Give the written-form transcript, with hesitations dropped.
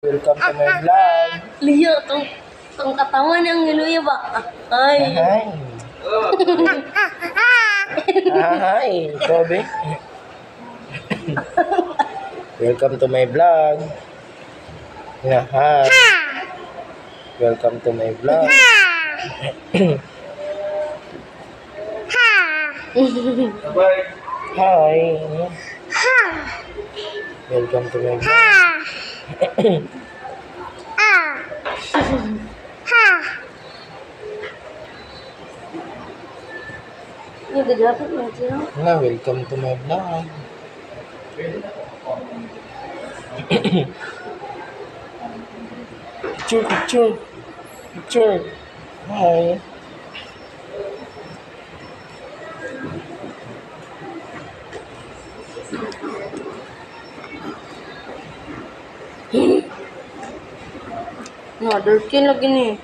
Welcome to my vlog. Liyo, tong katawan ng niluya ba? Ay. Hi. Hi, Kobe. Welcome to my vlog. Hi. Welcome to my vlog. Hi. Welcome to my vlog. Yung gagapit mo siya. Welcome to my vlog. Picture. Hi. No, dirty lagi ni.